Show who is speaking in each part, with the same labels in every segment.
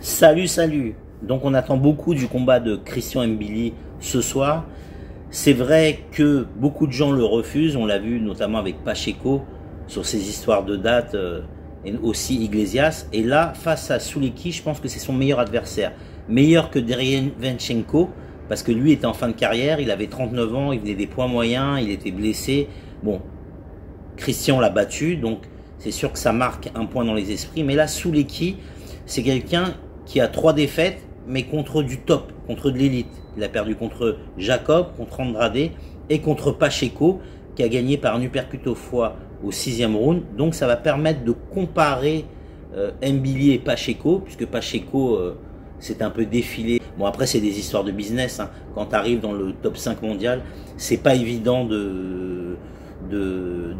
Speaker 1: Salut, salut. Donc on attend beaucoup du combat de Christian Mbili ce soir. C'est vrai que beaucoup de gens le refusent, on l'a vu notamment avec Pacheco sur ses histoires de date et aussi Iglesias. Et là, face à Soulecki, je pense que c'est son meilleur adversaire. Meilleur que Derevyanchenko, parce que lui était en fin de carrière, il avait 39 ans, il faisait des poids moyens, il était blessé. Bon, Christian l'a battu, donc c'est sûr que ça marque un point dans les esprits. Mais là, Soulecki, c'est quelqu'un qui a 3 défaites, mais contre du top, contre de l'élite. Il a perdu contre Jacob, contre Andrade et contre Pacheco, qui a gagné par un uppercut au foie au 6e round. Donc ça va permettre de comparer Mbili et Pacheco, puisque Pacheco s'est un peu défilé. Bon, après c'est des histoires de business, hein. Quand tu arrives dans le top 5 mondial, c'est pas évident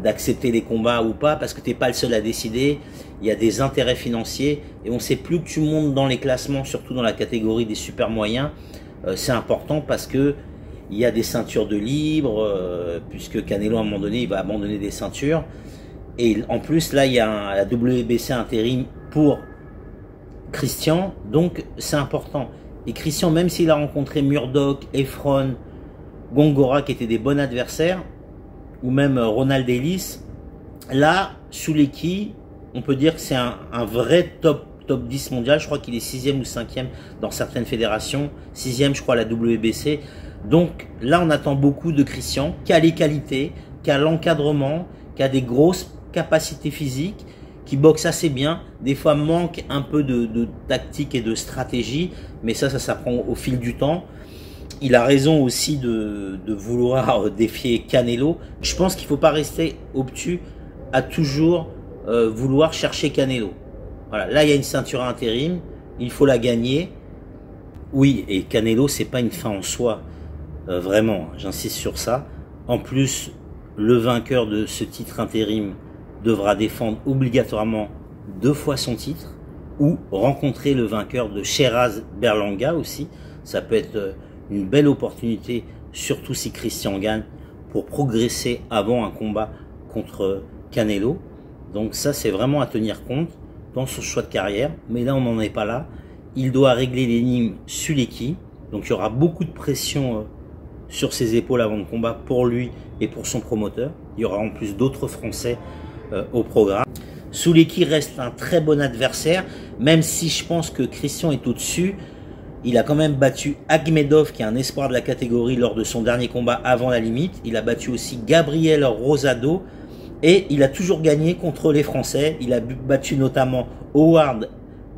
Speaker 1: d'accepter les combats ou pas, parce que tu n'es pas le seul à décider. Il y a des intérêts financiers et on sait plus que tu montes dans les classements, surtout dans la catégorie des super moyens. C'est important parce que il y a des ceintures de libre, puisque Canelo à un moment donné il va abandonner des ceintures, et en plus là il y a la WBC intérim pour Christian, donc c'est important. Et Christian, même s'il a rencontré Murdoch, Efron, Gongora qui étaient des bons adversaires, ou même Ronald Ellis, là Soulecki, on peut dire que c'est un vrai top 10 mondial. Je crois qu'il est 6e ou 5e dans certaines fédérations, 6e je crois à la WBC. Donc là on attend beaucoup de Christian, qui a les qualités, qui a l'encadrement, qui a des grosses capacités physiques, qui boxe assez bien, des fois manque un peu de tactique et de stratégie, mais ça s'apprend au fil du temps. Il a raison aussi de vouloir défier Canelo. Je pense qu'il ne faut pas rester obtus à toujours vouloir chercher Canelo. Voilà, là il y a une ceinture intérim, il faut la gagner. Oui, et Canelo c'est pas une fin en soi, vraiment, j'insiste sur ça. En plus, le vainqueur de ce titre intérim devra défendre obligatoirement 2 fois son titre, ou rencontrer le vainqueur de Sheraz Berlanga aussi. Ça peut être une belle opportunité, surtout si Christian gagne, pour progresser avant un combat contre Canelo. Donc ça c'est vraiment à tenir compte dans son choix de carrière, mais là on n'en est pas là. Il doit régler l'énigme Soulecki, donc il y aura beaucoup de pression sur ses épaules avant le combat pour lui et pour son promoteur. Il y aura en plus d'autres Français au programme. Soulecki reste un très bon adversaire, même si je pense que Christian est au-dessus. Il a quand même battu Akhmedov, qui est un espoir de la catégorie, lors de son dernier combat avant la limite. Il a battu aussi Gabriel Rosado, et il a toujours gagné contre les Français. Il a battu notamment Howard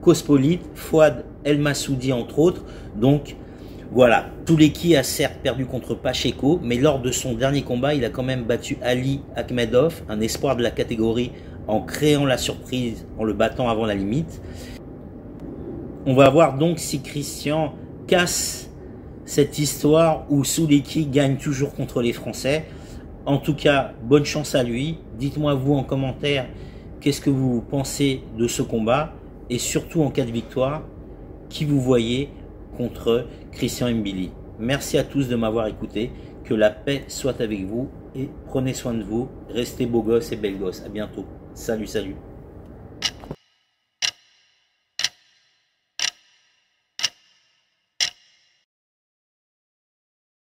Speaker 1: Kospolite, Fouad El Massoudi entre autres. Donc voilà, Soulecki a certes perdu contre Pacheco, mais lors de son dernier combat, il a quand même battu Ali Akhmedov, un espoir de la catégorie, en créant la surprise, en le battant avant la limite. On va voir donc si Christian casse cette histoire où Soulecki gagne toujours contre les Français. En tout cas, bonne chance à lui. Dites-moi vous en commentaire qu'est-ce que vous pensez de ce combat, et surtout en cas de victoire, qui vous voyez contre Christian Mbili. Merci à tous de m'avoir écouté. Que la paix soit avec vous et prenez soin de vous. Restez beaux gosses et belles gosses. À bientôt. Salut, salut.